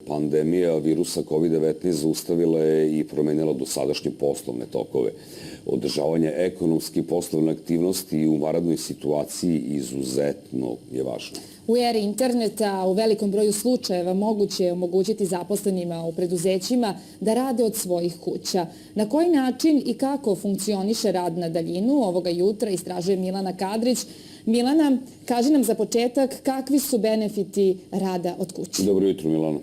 pandemija virusa COVID-19 zaustavila je i promenila dosadašnje poslovne tokove. Održavanje ekonomske i poslovne aktivnosti u vanrednoj situaciji izuzetno je važno. U eri interneta u velikom broju slučajeva moguće je omogućiti zaposlenima u preduzećima da rade od svojih kuća. Na koji način i kako funkcioniše rad na daljinu ovoga jutra istražuje Milana Kadrić. Milana, kaži nam za početak kakvi su benefiti rada od kuće. Dobro jutro, Milano.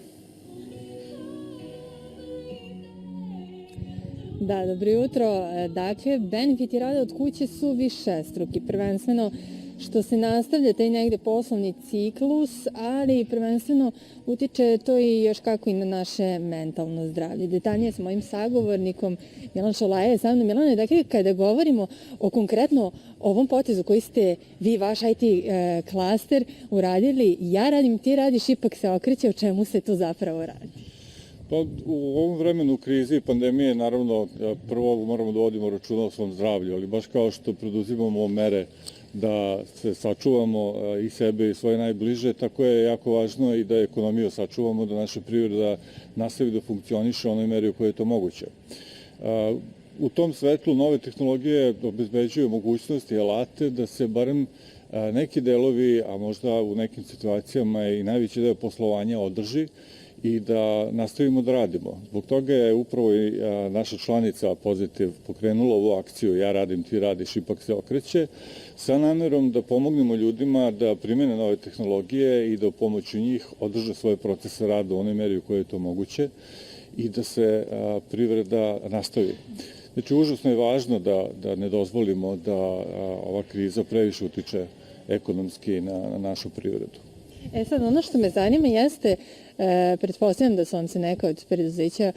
Da, dobro jutro. Dakle, benefiti rada od kuće su višestruki. Prvenstveno što se nastavlja taj negde poslovni ciklus, ali prvenstveno utiče to i još kako i na naše mentalno zdravlje. Detaljnije sa mojim sagovornikom Milan Šolaja je sa mnom. Milane, dakle, kada govorimo o konkretno ovom potezu koji ste vi, vaš IT klaster, uradili, ja radim, ti radiš, ipak se okreće, o čemu se tu zapravo radi? Pa, u ovom vremenu krize i pandemije, naravno, prvo moramo da vodimo računa o svom zdravlju, ali baš kao što preduzimamo mere da se sačuvamo i sebe i svoje najbliže, tako je jako važno i da ekonomiju sačuvamo, da naša privreda nastavi da funkcioniše u onoj meri u kojoj je to moguće. U tom svetlu nove tehnologije obezbeđuju mogućnosti i alate da se barem neki delovi, a možda u nekim situacijama i najveći deo poslovanja održi i da nastavimo da radimo. Zbog toga je upravo i naša članica Pozitiv pokrenula ovu akciju Ja radim, ti radiš, ipak se okreće, sa namerom da pomognemo ljudima da primene nove tehnologije i da pomoću njih održe svoje procese rada u onoj meri u kojoj je to moguće i da se privreda nastavi. Znači, užasno je važno da ne dozvolimo da ova kriza previše utiče ekonomski na našu privredu. Sad, ono što me zanima jeste, pretpostavljam da su vam se neka od preduzeća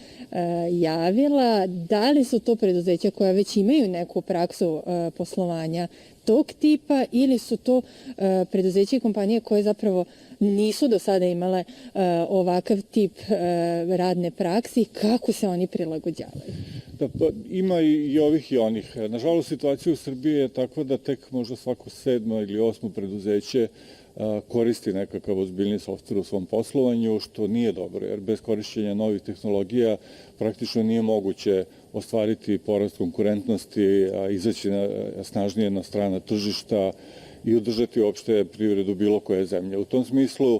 javila, da li su to preduzeća koja već imaju neku praksu poslovanja tog tipa ili su to preduzeća i kompanije koje zapravo nisu do sada imale ovakav tip radne praksi, kako se oni prilagođavaju? Da, pa, ima i ovih i onih. Nažalost, situacija u Srbiji je takva da tek možda svako 7. ili 8. preduzeće koristi nekakav ozbiljni softver u svom poslovanju, što nije dobro, jer bez korišćenja novih tehnologija praktično nije moguće ostvariti porast konkurentnosti, izaći snažnije na strana tržišta i održati uopšte privredu bilo koje zemlje. U tom smislu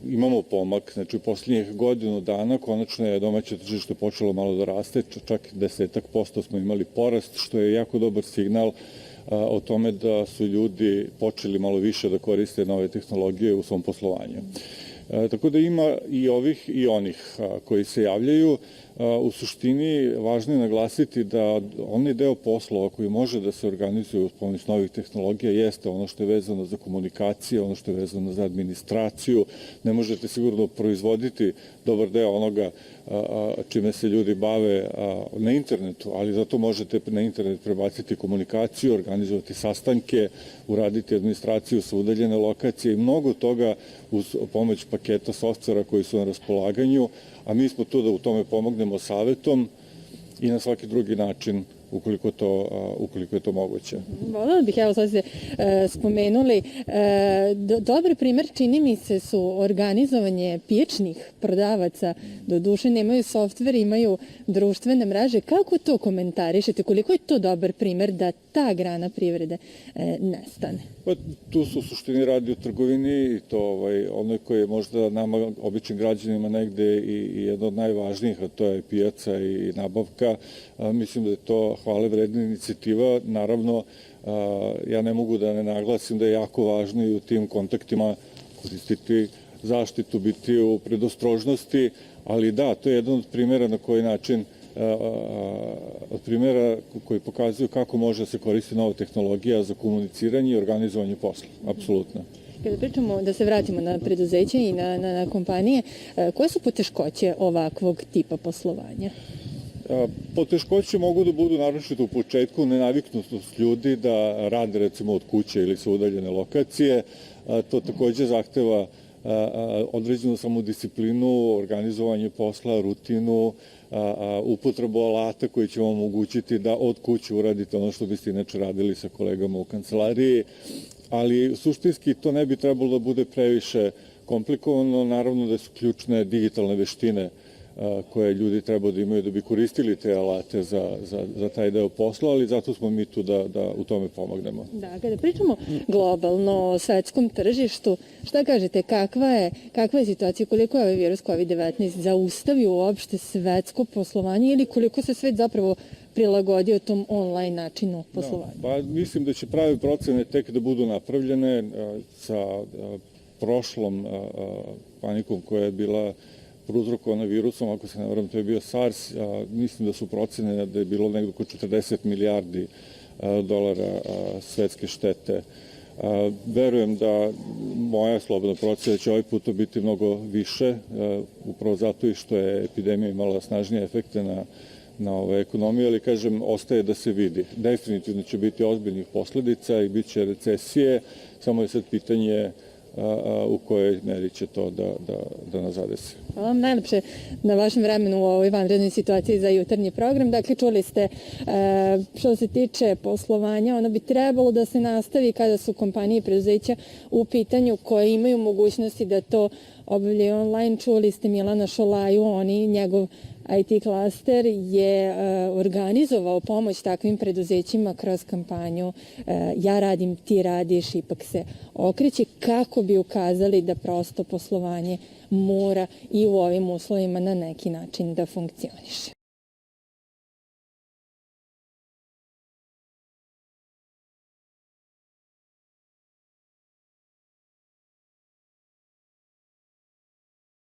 imamo pomak, znači u posljednjih godinu dana konačno je domaće tržište počelo malo da raste, čak 10% smo imali porast, što je jako dobar signal o tome da su ljudi počeli malo više da koriste nove tehnologije u svom poslovanju. Tako da ima i ovih i onih koji se javljaju. U suštini važno je naglasiti da onaj deo poslova koji može da se organizuje uz pomoć novih tehnologija jeste ono što je vezano za komunikacije, ono što je vezano za administraciju. Ne možete sigurno proizvoditi dobar deo onoga čime se ljudi bave na internetu, ali zato možete na internet prebaciti komunikaciju, organizovati sastanke, uraditi administraciju sa udaljene lokacije i mnogo toga uz pomoć paketa softvera koji su na raspolaganju, a mi smo tu da u tome pomognemo savetom i na svaki drugi način ukoliko je to moguće. Voljela bih, evo sad ste spomenuli, dobar primer čini mi se su organizovanje pijačnih prodavaca, do duše nemaju softver, imaju društvene mreže. Kako to komentarišete? Koliko je to dobar primer da ta grana privrede nestane? Pa, tu su u suštini radi o trgovini i to ono koje je možda nama, običnim građanima, negde i jedna od najvažnijih, a to je pijaca i nabavka. Mislim da je to hvale vredna inicijativa. Naravno, ja ne mogu da ne naglasim da je jako važno i u tim kontaktima koristiti zaštitu, biti u predostrožnosti, ali da, to je jedan od primjera na koji način od primjera koji pokazuju kako može da se koristi nova tehnologija za komuniciranje i organizovanje posla. Apsolutno. Kada pričamo, da se vratimo na preduzeće i na kompanije, koje su poteškoće ovakvog tipa poslovanja? Poteškoće mogu da budu naročito u početku nenaviknutost ljudi da rade recimo od kuće ili sa udaljene lokacije. To takođe zahteva određenu samodisciplinu, organizovanje posla, rutinu, upotrebu alata koji će vam omogućiti da od kuće uradite ono što biste inače radili sa kolegama u kancelariji, ali suštinski to ne bi trebalo da bude previše komplikovano. Naravno da su ključne digitalne veštine koje ljudi treba da imaju da bi koristili te alate za taj deo posla, ali zato smo mi tu da u tome pomognemo. Da, kada pričamo globalno o svetskom tržištu, šta kažete, kakva je situacija, koliko je ovaj virus COVID-19 zaustavio uopšte svetsko poslovanje ili koliko se svet zapravo prilagodio tom online načinu poslovanja? Pa mislim da će prave procene tek da budu napravljene sa prošlom panikom koja je bila prouzrokovana virusom, ako se ne varam, to je bio SARS, mislim da su procene da je bilo negdje oko 40 milijardi dolara svetske štete. Verujem da moja slobodna procena će ovaj puta biti mnogo više, upravo zato i što je epidemija imala snažnije efekte na ekonomiju, ali kažem, ostaje da se vidi. Definitivno će biti ozbiljnih posledica i bit će recesije, samo je sad pitanje u kojoj meri će to da nas zadesi. Hvala vam najlepše na vašem vremenu u ovoj vanrednoj situaciji za jutarnji program. Dakle, čuli ste što se tiče poslovanja, ono bi trebalo da se nastavi kada su kompanije i preduzeća u pitanju koje imaju mogućnosti da to obavljaju online. Čuli ste Milana Šolaju, njegov IT klaster je organizovao pomoć takvim preduzećima kroz kampanju Ja radim, ti radiš, ipak se okreće, kako bi ukazali da prosto poslovanje mora i u ovim uslovima na neki način da funkcioniše.